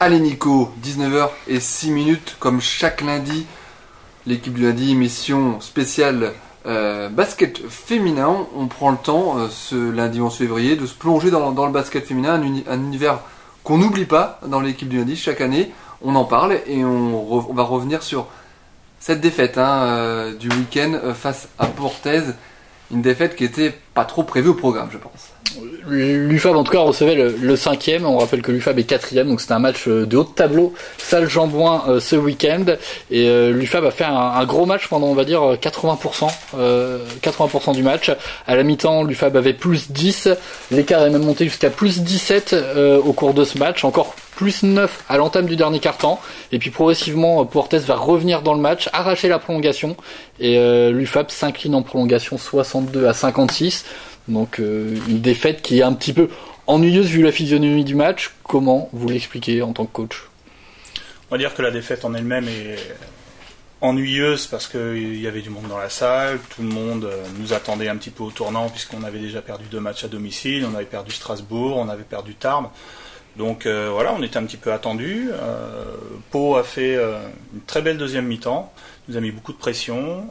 Allez Nico, 19h06, comme chaque lundi, l'équipe du lundi, émission spéciale basket féminin. On prend le temps, ce lundi 11 février, de se plonger dans le basket féminin, un univers qu'on n'oublie pas dans l'équipe du lundi. Chaque année, on en parle et on va revenir sur cette défaite du week-end face à Pau Orthez. Une défaite qui était pas trop prévue au programme, je pense. L'UFAB en tout cas recevait le 5e. On rappelle que l'UFAB est 4e, donc c'était un match de haut de tableau, salle Jean-Bouin ce week-end. Et l'UFAB a fait un gros match pendant, on va dire, 80% du match. À la mi-temps, l'UFAB avait plus 10. L'écart est même monté jusqu'à plus 17 au cours de ce match. Encore plus 9 à l'entame du dernier quart-temps. Et puis progressivement, Pau Orthez va revenir dans le match, arracher la prolongation. Et l'UFAB s'incline en prolongation 62-56. Donc une défaite qui est un petit peu ennuyeuse vu la physionomie du match. Comment vous l'expliquez en tant que coach ? On va dire que la défaite en elle-même est ennuyeuse parce qu'il y avait du monde dans la salle, tout le monde nous attendait un petit peu au tournant puisqu'on avait déjà perdu 2 matchs à domicile, on avait perdu Strasbourg, on avait perdu Tarbes. Donc voilà, on était un petit peu attendus. Pau a fait une très belle deuxième mi-temps, nous a mis beaucoup de pression.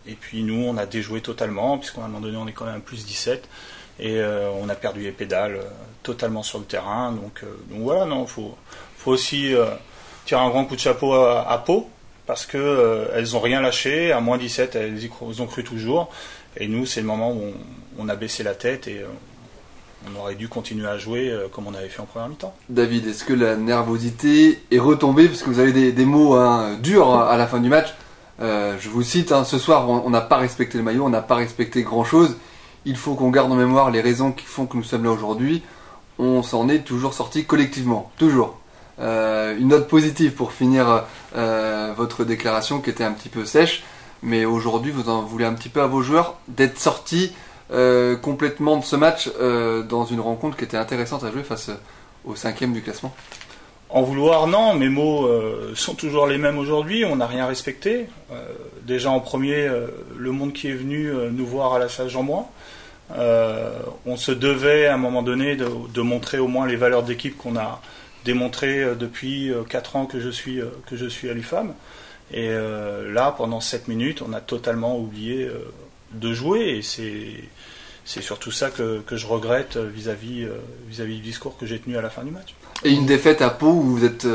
Et puis nous, on a déjoué totalement, puisqu'à un moment donné, on est quand même à plus 17. Et on a perdu les pédales totalement sur le terrain. Donc voilà, non, faut aussi tirer un grand coup de chapeau à Pau, parce qu'elles n'ont rien lâché. À moins 17, elles ont cru toujours. Et nous, c'est le moment où on a baissé la tête et on aurait dû continuer à jouer comme on avait fait en première mi-temps. David, est-ce que la nervosité est retombée, parce que vous avez des mots durs à la fin du match? Je vous cite, ce soir on n'a pas respecté le maillot, on n'a pas respecté grand chose. Il faut qu'on garde en mémoire les raisons qui font que nous sommes là aujourd'hui. On s'en est toujours sorti collectivement, toujours. Une note positive pour finir votre déclaration qui était un petit peu sèche, mais aujourd'hui vous en voulez un petit peu à vos joueurs d'être sortis complètement de ce match dans une rencontre qui était intéressante à jouer face au 5e du classement. En vouloir, non, mes mots sont toujours les mêmes aujourd'hui, on n'a rien respecté. Déjà en premier, le monde qui est venu nous voir à la salle Jean-Bouin. On se devait à un moment donné de montrer au moins les valeurs d'équipe qu'on a démontrées depuis 4 ans que je suis à l'UFAB. Et là, pendant 7 minutes, on a totalement oublié de jouer. Et c'est surtout ça que je regrette vis-à-vis du discours que j'ai tenu à la fin du match. Et une défaite à Pau, où vous êtes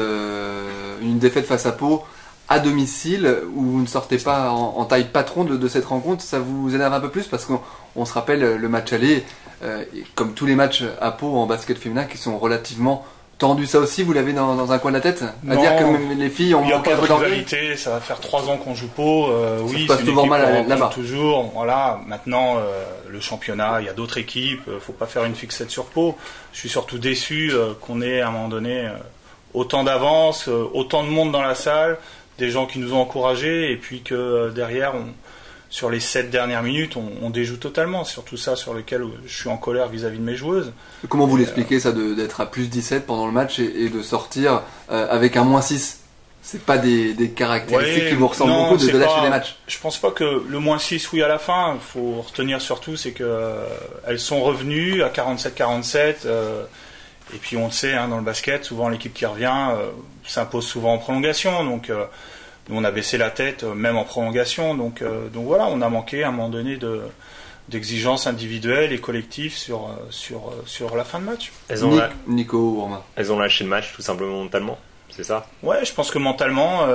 une défaite face à Pau à domicile, où vous ne sortez pas en taille patron de cette rencontre, ça vous énerve un peu plus, parce qu'on se rappelle le match aller, comme tous les matchs à Pau en basket féminin qui sont relativement tendus. Ça aussi, vous l'avez dans un coin de la tête, à dire que les filles ont il n'y a pas de d'envie. rivalité, ça va faire 3 ans qu'on joue Pau. Oui, passe c'est une souvent équipe mal qu'on là-bas. rencontre toujours. Voilà, maintenant le championnat, il y a d'autres équipes, faut pas faire une fixette sur Pau. Je suis surtout déçu qu'on ait à un moment donné autant d'avance, autant de monde dans la salle, des gens qui nous ont encouragés, et puis que derrière, sur les 7 dernières minutes, on déjoue totalement. C'est surtout ça sur lequel je suis en colère vis-à-vis de mes joueuses. Comment vous l'expliquez ça, d'être à plus 17 pendant le match et de sortir avec un moins 6? C'est pas des caractéristiques qui vous ressemblent beaucoup de lâcher des matchs. Je pense pas que le moins 6, oui, à la fin. Il faut retenir surtout, c'est que elles sont revenues à 47-47. Et puis on le sait, dans le basket, souvent l'équipe qui revient s'impose souvent en prolongation. Donc nous, on a baissé la tête, même en prolongation. Donc voilà, on a manqué à un moment donné d'exigences individuelles et collectives sur la fin de match. Nico ou Romain? Elles ont lâché le match tout simplement mentalement, c'est ça? Ouais, je pense que mentalement,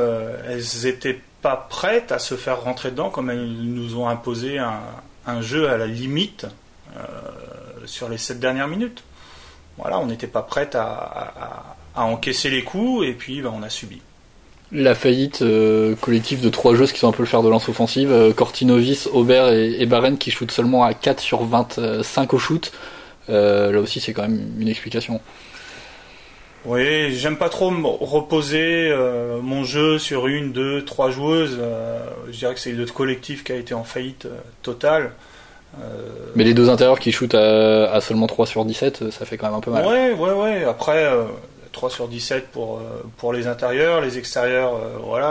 elles n'étaient pas prêtes à se faire rentrer dedans, comme elles nous ont imposé un jeu à la limite sur les 7 dernières minutes. Voilà, on n'était pas prêtes à encaisser les coups, et puis on a subi. La faillite collective de 3 joueuses qui sont un peu le fer de lance offensive, Cortinovis, Aubert et Barren, qui shootent seulement à 4 sur 25 au shoot. Là aussi, c'est quand même une explication. Oui, j'aime pas trop reposer mon jeu sur 1, 2, 3 joueuses. Je dirais que c'est notre collectif qui a été en faillite totale. Mais les 2 intérieurs qui shootent à seulement 3 sur 17, ça fait quand même un peu mal. Ouais. Après, 3 sur 17 pour les intérieurs. Les extérieurs,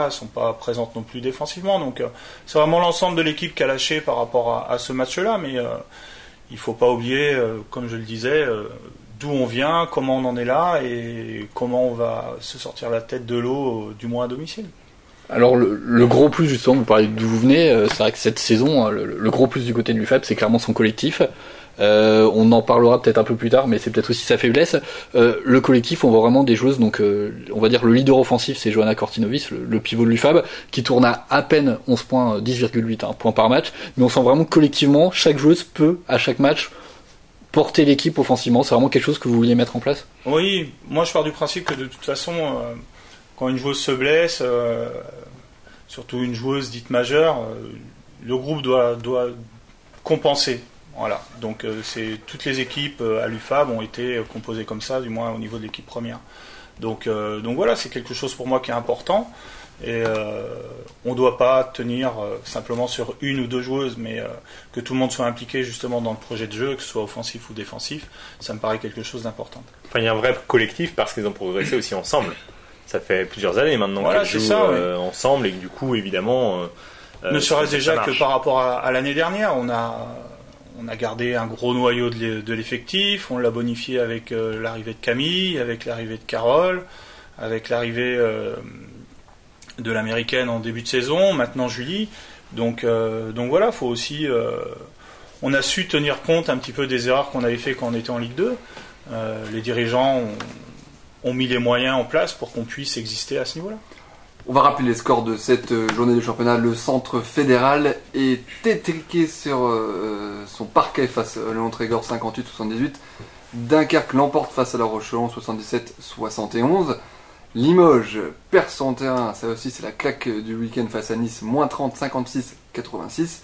sont pas présentes non plus défensivement. Donc, c'est vraiment l'ensemble de l'équipe qui a lâché par rapport à ce match-là. Mais il faut pas oublier, comme je le disais, d'où on vient, comment on en est là et comment on va se sortir la tête de l'eau, du moins à domicile. Alors le gros plus justement, vous parlez d'où vous venez, c'est vrai que cette saison, le gros plus du côté de l'UFAB, c'est clairement son collectif. On en parlera peut-être un peu plus tard, mais c'est peut-être aussi sa faiblesse. Le collectif, on voit vraiment des joueuses, donc on va dire le leader offensif, c'est Johanna Kortinovis, le pivot de l'UFAB, qui tourne à peine 11 points, 10,8 points par match, mais on sent vraiment que collectivement, chaque joueuse peut, à chaque match, porter l'équipe offensivement. C'est vraiment quelque chose que vous vouliez mettre en place ? Oui, moi je pars du principe que de toute façon, quand une joueuse se blesse, surtout une joueuse dite majeure, le groupe doit compenser. Voilà, donc toutes les équipes à l'UFAB ont été composées comme ça, du moins au niveau de l'équipe première. Donc voilà, c'est quelque chose pour moi qui est important. Et on ne doit pas tenir simplement sur une ou deux joueuses, mais que tout le monde soit impliqué justement dans le projet de jeu, que ce soit offensif ou défensif, ça me paraît quelque chose d'important. Enfin, il y a un vrai collectif parce qu'ils ont progressé aussi ensemble. Ça fait plusieurs années maintenant voilà, qu'elles jouent ensemble et que du coup, évidemment... ne serait-ce déjà que par rapport à l'année dernière, on a gardé un gros noyau de l'effectif, on l'a bonifié avec l'arrivée de Camille, avec l'arrivée de Carole, avec l'arrivée de l'américaine en début de saison, maintenant Julie. Donc voilà, faut aussi... on a su tenir compte un petit peu des erreurs qu'on avait fait quand on était en Ligue 2. Les dirigeants ont mis les moyens en place pour qu'on puisse exister à ce niveau-là. On va rappeler les scores de cette journée de championnat. Le Centre fédéral est étriqué sur son parquet face à Léon Trégor 58-78. Dunkerque l'emporte face à La Roche-Chalon 77-71. Limoges perd son terrain, ça aussi c'est la claque du week-end face à Nice, moins 30, 56-86.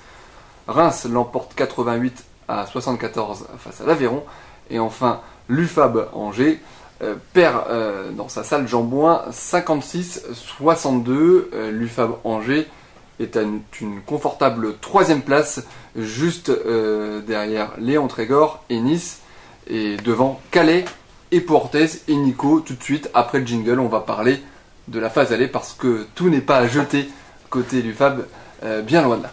Reims l'emporte 88-74 face à l'Aveyron. Et enfin l'UFAB Angers perd dans sa salle Jean-Bouin 56-62. L'UFAB Angers est à une confortable 3e place, juste derrière Léon Trégor et Nice, et devant Calais et Portez. Et Nico, tout de suite après le jingle, on va parler de la phase aller parce que tout n'est pas à jeter côté l'UFAB, bien loin de là.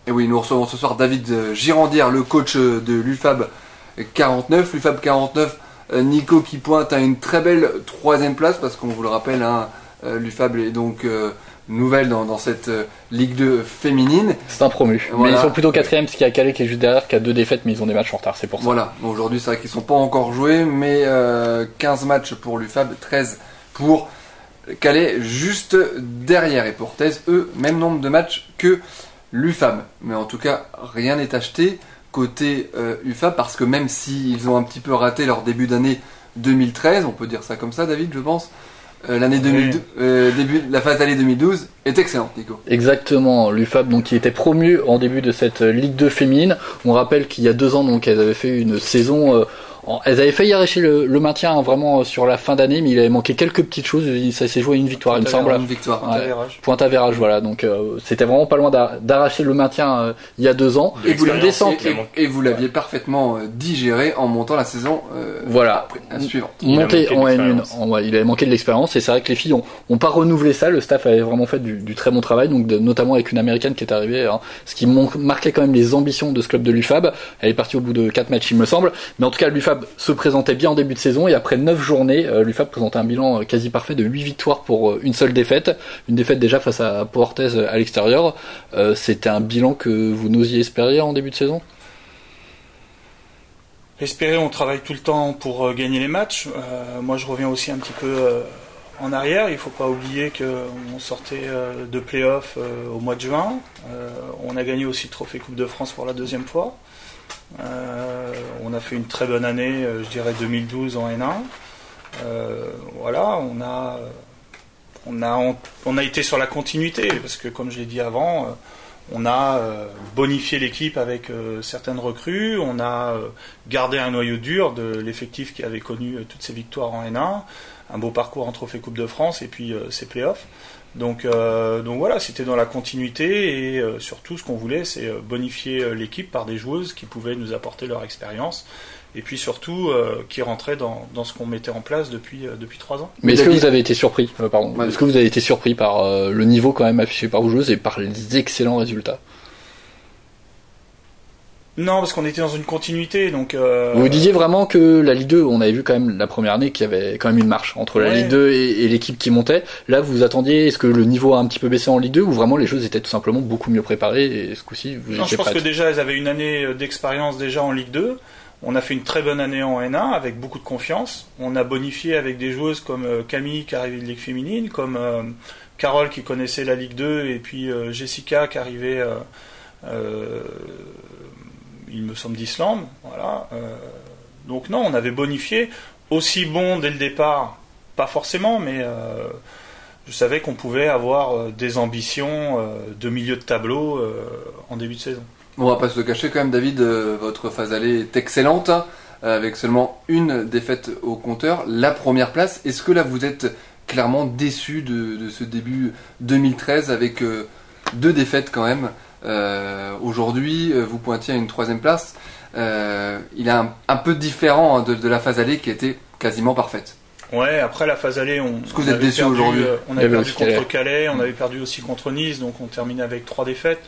Et oui, nous recevons ce soir David Girandière, le coach de l'UFAB 49. L'UFAB 49, Nico qui pointe à une très belle 3e place parce qu'on vous le rappelle, l'UFAB est donc nouvelle dans cette Ligue 2 féminine. C'est un promu. Voilà. Mais ils sont plutôt 4e parce qu'il y a Calais qui est juste derrière, qui a 2 défaites, mais ils ont des matchs en retard, c'est pour ça. Voilà, bon, aujourd'hui c'est vrai qu'ils ne sont pas encore joués, mais 15 matchs pour l'UFAB, 13 pour Calais, juste derrière. Et Portez, eux, même nombre de matchs que l'UFAB. Mais en tout cas, rien n'est acheté côté UFAB, parce que même s'ils ont un petit peu raté leur début d'année 2013, on peut dire ça comme ça, David, je pense, l'année 2012, la phase d'année 2012 est excellente, Nico. Exactement, l'UFAB donc qui était promu en début de cette Ligue 2 féminine. On rappelle qu'il y a 2 ans donc elles avaient fait une saison, elles avaient failli arracher le maintien vraiment sur la fin d'année, mais il avait manqué quelques petites choses. Ça s'est joué à une victoire, il me semble. Une victoire. Pointe-à-Vérage, voilà. Donc c'était vraiment pas loin d'arracher le maintien il y a 2 ans. Et vous l'aviez parfaitement digéré en montant la saison voilà. Suivante. Monté en N1. Il avait manqué de l'expérience et c'est vrai que les filles ont pas renouvelé ça. Le staff avait vraiment fait du très bon travail, donc notamment avec une américaine qui est arrivée, ce qui marquait quand même les ambitions de ce club de l'UFAB. Elle est partie au bout de 4 matchs, il me semble. Mais en tout cas, l'UFAB se présentait bien en début de saison et après 9 journées, l'UFAB présentait un bilan quasi parfait de 8 victoires pour une seule défaite. Une défaite déjà face à Portez à l'extérieur. C'était un bilan que vous n'osiez espérer en début de saison ? Espérer, on travaille tout le temps pour gagner les matchs. Moi, je reviens aussi un petit peu en arrière. Il ne faut pas oublier qu'on sortait de play-off au mois de juin. On a gagné aussi le trophée Coupe de France pour la 2e fois. On a fait une très bonne année, je dirais 2012 en N1. Voilà, on a été sur la continuité parce que, comme je l'ai dit avant, on a bonifié l'équipe avec certaines recrues, on a gardé un noyau dur de l'effectif qui avait connu toutes ces victoires en N1, un beau parcours en trophée Coupe de France et puis ces playoffs. Donc voilà, c'était dans la continuité et surtout ce qu'on voulait, c'est bonifier l'équipe par des joueuses qui pouvaient nous apporter leur expérience et puis surtout qui rentraient dans ce qu'on mettait en place depuis 3 ans. Mais est-ce que vous avez été surpris Ouais. Est-ce que vous avez été surpris par le niveau quand même affiché par vos joueuses et par les excellents résultats? Non, parce qu'on était dans une continuité, donc... Vous disiez vraiment que la Ligue 2, on avait vu quand même la première année qu'il y avait quand même une marche entre la Ligue 2 et l'équipe qui montait. Là, vous attendiez, est-ce que le niveau a un petit peu baissé en Ligue 2 ou vraiment les choses étaient tout simplement beaucoup mieux préparées et ce coup-ci, vous Non, étiez je pense prête? que déjà, elles avaient une année d'expérience déjà en Ligue 2. On a fait une très bonne année en N1 avec beaucoup de confiance. On a bonifié avec des joueuses comme Camille qui arrivait de Ligue féminine, comme Carole qui connaissait la Ligue 2 et puis Jessica qui arrivait... il me semble d'Islande, voilà. Donc non, on avait bonifié, aussi bon dès le départ, pas forcément, mais je savais qu'on pouvait avoir des ambitions de milieu de tableau en début de saison. On va pas se le cacher quand même, David, votre phase aller est excellente, hein, avec seulement une défaite au compteur, la première place. Est-ce que là vous êtes clairement déçu de ce début 2013 avec 2 défaites quand même? Aujourd'hui, vous pointiez à une 3e place. Il est un peu différent de la phase aller qui était quasiment parfaite. Ouais, après la phase aller, Est-ce que vous êtes déçu aujourd'hui? On avait perdu contre Calais, on avait perdu aussi contre Nice, donc on terminait avec 3 défaites.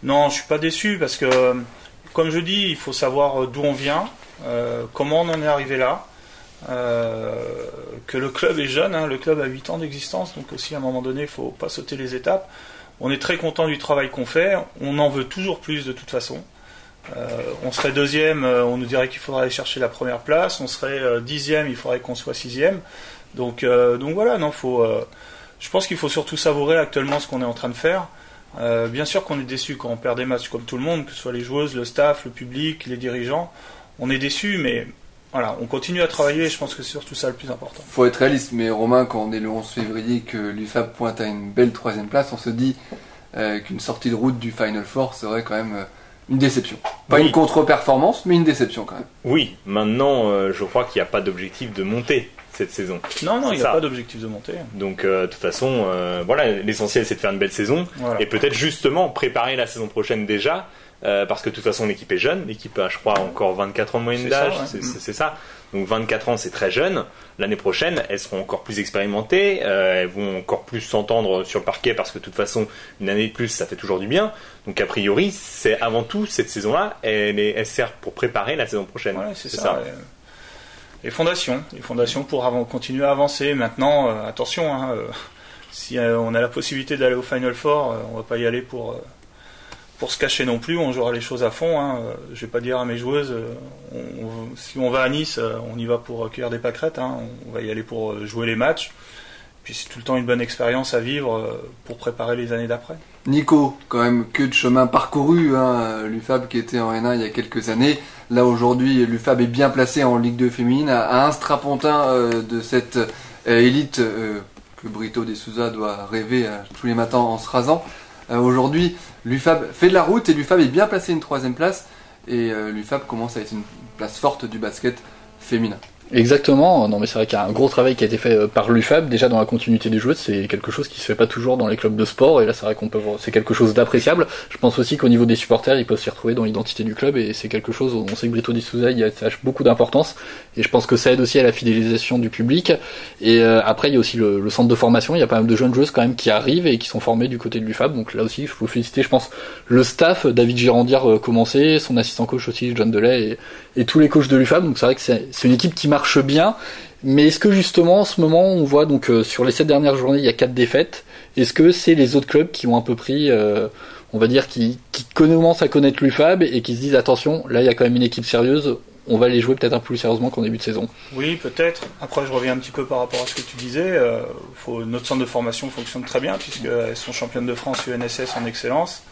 Non, je suis pas déçu parce que, comme je dis, il faut savoir d'où on vient, comment on en est arrivé là. Que le club est jeune, hein, le club a 8 ans d'existence, donc aussi à un moment donné, il faut pas sauter les étapes. On est très content du travail qu'on fait, on en veut toujours plus de toute façon. On serait 2e, on nous dirait qu'il faudrait aller chercher la première place, on serait 10e, il faudrait qu'on soit 6e. Donc voilà, non, je pense qu'il faut surtout savourer actuellement ce qu'on est en train de faire. Bien sûr qu'on est déçu quand on perd des matchs comme tout le monde, que ce soit les joueuses, le staff, le public, les dirigeants. On est déçu, mais voilà, on continue à travailler et je pense que c'est surtout ça le plus important. Faut être réaliste, mais Romain, quand on est le 11 février que l'UFAB pointe à une belle 3e place, on se dit qu'une sortie de route du Final Four serait quand même une déception. Pas une contre-performance, mais une déception quand même. Oui, maintenant je crois qu'il n'y a pas d'objectif de monter cette saison. Non, il n'y a pas d'objectif de monter. Donc de toute façon, voilà, l'essentiel c'est de faire une belle saison et peut-être justement préparer la saison prochaine déjà. Parce que de toute façon l'équipe est jeune, l'équipe a je crois encore 24 ans de moyenne d'âge, c'est ça. Donc 24 ans c'est très jeune. L'année prochaine elles seront encore plus expérimentées, elles vont encore plus s'entendre sur le parquet parce que de toute façon une année de plus ça fait toujours du bien. Donc a priori c'est avant tout cette saison-là, elle sert pour préparer la saison prochaine. Ouais, c'est ça. Les fondations pour continuer à avancer. Maintenant attention, hein, si on a la possibilité d'aller au Final Four, on va pas y aller pour se cacher non plus, on jouera les choses à fond. Hein. Je vais pas dire à mes joueuses, si on va à Nice, on y va pour cueillir des pâquerettes. Hein. On va y aller pour jouer les matchs. Puis c'est tout le temps une bonne expérience à vivre pour préparer les années d'après. Nico, quand même que de chemin parcouru, hein. L'UFAB qui était en N1 il y a quelques années. Là aujourd'hui, l'UFAB est bien placé en Ligue 2 féminine, à un strapontin de cette élite que Brito de Souza doit rêver tous les matins en se rasant. Aujourd'hui, l'UFAB fait de la route et l'UFAB est bien placé une 3e place et l'UFAB commence à être une place forte du basket féminin. Exactement, non mais c'est vrai qu'il y a un gros travail qui a été fait par l'UFAB, déjà dans la continuité des joueuses, c'est quelque chose qui se fait pas toujours dans les clubs de sport, et là c'est vrai qu'on peut voir, c'est quelque chose d'appréciable. Je pense aussi qu'au niveau des supporters, ils peuvent s'y retrouver dans l'identité du club, et c'est quelque chose où on sait que Brito de Souza y attache beaucoup d'importance, et je pense que ça aide aussi à la fidélisation du public. Et après il y a aussi le centre de formation, il y a pas mal de jeunes joueuses quand même qui arrivent et qui sont formées du côté de l'UFAB, donc là aussi il faut féliciter je pense le staff, David Girandière commencé, son assistant coach aussi John Delay et tous les coachs de l'UFAB, donc c'est vrai que c'est une équipe qui marche bien. Mais est-ce que justement en ce moment on voit donc sur les 7 dernières journées il y a 4 défaites, est-ce que c'est les autres clubs qui ont un peu pris on va dire qui commencent à connaître l'UFAB et qui se disent attention, là il y a quand même une équipe sérieuse, on va les jouer peut-être un peu plus sérieusement qu'en début de saison? Oui, peut-être. Après je reviens un petit peu par rapport à ce que tu disais, notre centre de formation fonctionne très bien puisqu'elles sont championnes de France UNSS en excellence.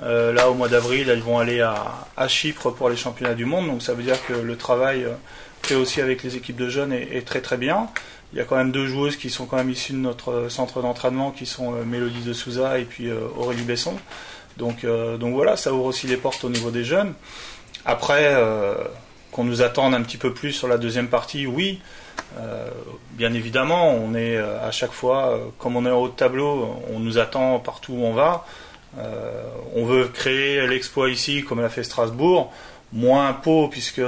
Là au mois d'avril elles vont aller à Chypre pour les championnats du monde, donc ça veut dire que le travail fait aussi avec les équipes de jeunes est très très bien. Il y a quand même 2 joueuses qui sont quand même issues de notre centre d'entraînement qui sont Mélodie de Souza et puis Aurélie Besson. Donc voilà, ça ouvre aussi les portes au niveau des jeunes. Après, qu'on nous attende un petit peu plus sur la deuxième partie, oui. Bien évidemment, on est à chaque fois, comme on est en haut de tableau, on nous attend partout où on va. On veut créer l'exploit ici, comme l'a fait Strasbourg. Moins Pau, puisque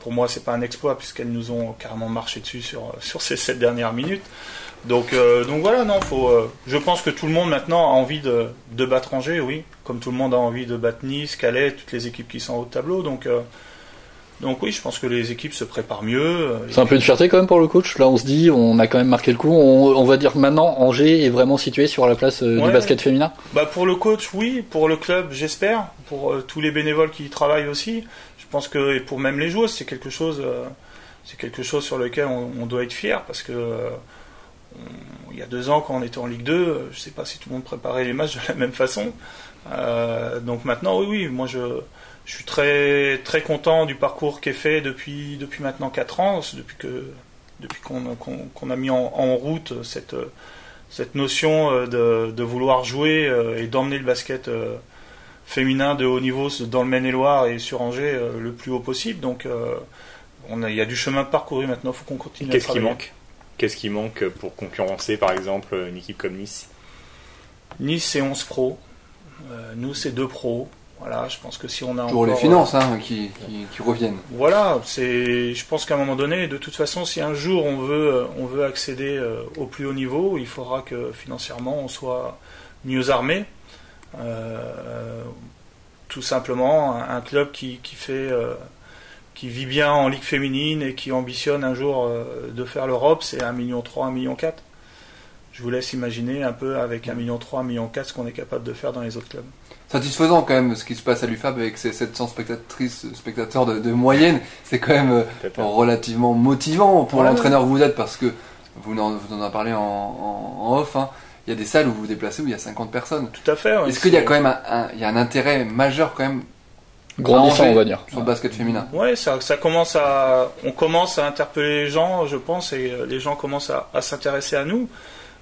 pour moi c'est pas un exploit, puisqu'elles nous ont carrément marché dessus sur ces 7 dernières minutes. Donc voilà, non, je pense que tout le monde maintenant a envie de battre Angers, oui, comme tout le monde a envie de battre Nice, Calais, toutes les équipes qui sont en haut de tableau. Donc oui, je pense que les équipes se préparent mieux. C'est un peu une fierté quand même pour le coach. Là, on se dit, on a quand même marqué le coup. On va dire maintenant, Angers est vraiment situé sur la place du basket féminin. Pour le coach, oui. Pour le club, j'espère. Pour tous les bénévoles qui y travaillent aussi. Je pense que, et pour même les joueuses, c'est quelque chose sur lequel on doit être fier, parce que il y a 2 ans, quand on était en Ligue 2, je sais pas si tout le monde préparait les matchs de la même façon. Donc maintenant, oui, moi je suis très très content du parcours qui est fait depuis maintenant 4 ans, depuis qu'on a mis en route cette notion de vouloir jouer et d'emmener le basket féminin de haut niveau dans le Maine-et-Loire et sur Angers le plus haut possible. Donc il y a du chemin parcouru maintenant, il faut qu'on continue à travailler. Qu'est-ce qui manque pour concurrencer par exemple une équipe comme Nice ? Nice c'est 11 pros, nous c'est 2 pros. Voilà, je pense que si on a pour encore, les finances qui reviennent. Voilà, je pense qu'à un moment donné, de toute façon, si un jour on veut accéder au plus haut niveau, il faudra que financièrement on soit mieux armé. Tout simplement, un club qui vit bien en Ligue féminine et qui ambitionne un jour de faire l'Europe, c'est 1,3 million, 1,4 million. Je vous laisse imaginer un peu avec 1,3 million, 1,4 million ce qu'on est capable de faire dans les autres clubs. Satisfaisant quand même ce qui se passe à l'UFAB avec ces 700 spectateurs de moyenne, c'est quand même relativement motivant pour l'entraîneur que vous êtes, parce que vous en avez parlé en off, il y a des salles où vous vous déplacez où il y a 50 personnes. Tout à fait. Est-ce qu'il y a quand même un intérêt majeur quand même grandissant, on va dire, sur le basket féminin? Ouais, on commence à interpeller les gens, je pense, et les gens commencent à s'intéresser à nous.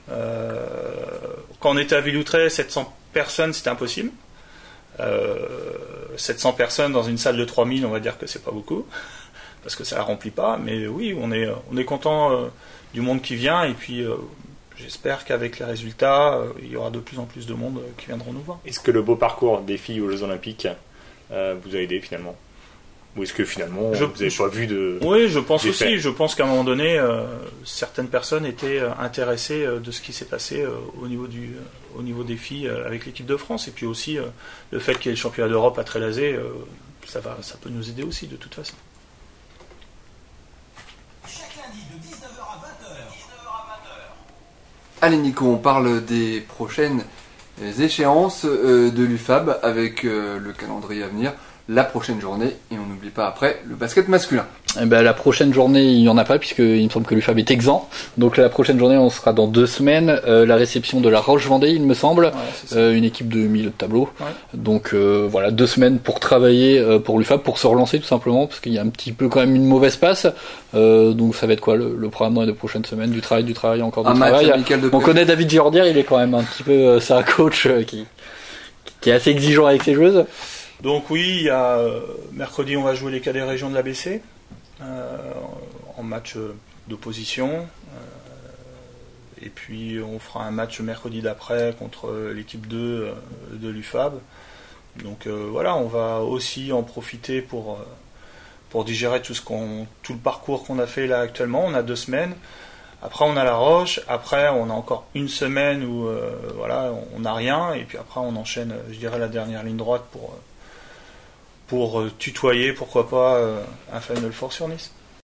Quand on était à Villoutray, 700 personnes, c'était impossible. 700 personnes dans une salle de 3000, on va dire que c'est pas beaucoup, parce que ça la remplit pas, mais oui, on est content du monde qui vient, et puis j'espère qu'avec les résultats, il y aura de plus en plus de monde qui viendront nous voir. Est-ce que le beau parcours des filles aux Jeux Olympiques vous a aidé finalement ? Ou est-ce que finalement vous n'avez pas vu de... Oui, je pense aussi. Faits. Je pense qu'à un moment donné, certaines personnes étaient intéressées de ce qui s'est passé au niveau des filles avec l'équipe de France. Et puis aussi, le fait qu'il y ait le championnat d'Europe à Trélazé, ça peut nous aider aussi de toute façon. Chaque lundi de 19h à 20h. Allez Nico, on parle des prochaines échéances de l'UFAB avec le calendrier à venir. La prochaine journée, et on n'oublie pas après le basket masculin. La prochaine journée, il n'y en a pas, puisqu'il me semble que l'UFAB est exempt. Donc la prochaine journée, on sera dans 2 semaines. La réception de la Roche-Vendée, il me semble. Une équipe de milieu de tableau. Ouais. Donc voilà, 2 semaines pour travailler pour l'UFAB, pour se relancer tout simplement, parce qu'il y a un petit peu quand même une mauvaise passe. Donc ça va être quoi le programme dans les 2 prochaines semaines? Du travail, encore du travail. On connaît David Girardière, il est quand même un petit peu, c'est un coach qui est assez exigeant avec ses joueuses. Donc oui, il y a mercredi, on va jouer les cadets régions de l'ABC en match d'opposition. Et puis on fera un match mercredi d'après contre l'équipe 2 de l'UFAB. Donc voilà, on va aussi en profiter pour digérer tout le parcours qu'on a fait là actuellement. On a 2 semaines. Après on a la Roche. Après on a encore 1 semaine où on n'a rien. Et puis après on enchaîne, je dirais, la dernière ligne droite pour tutoyer, pourquoi pas, un Final Four sur Nice.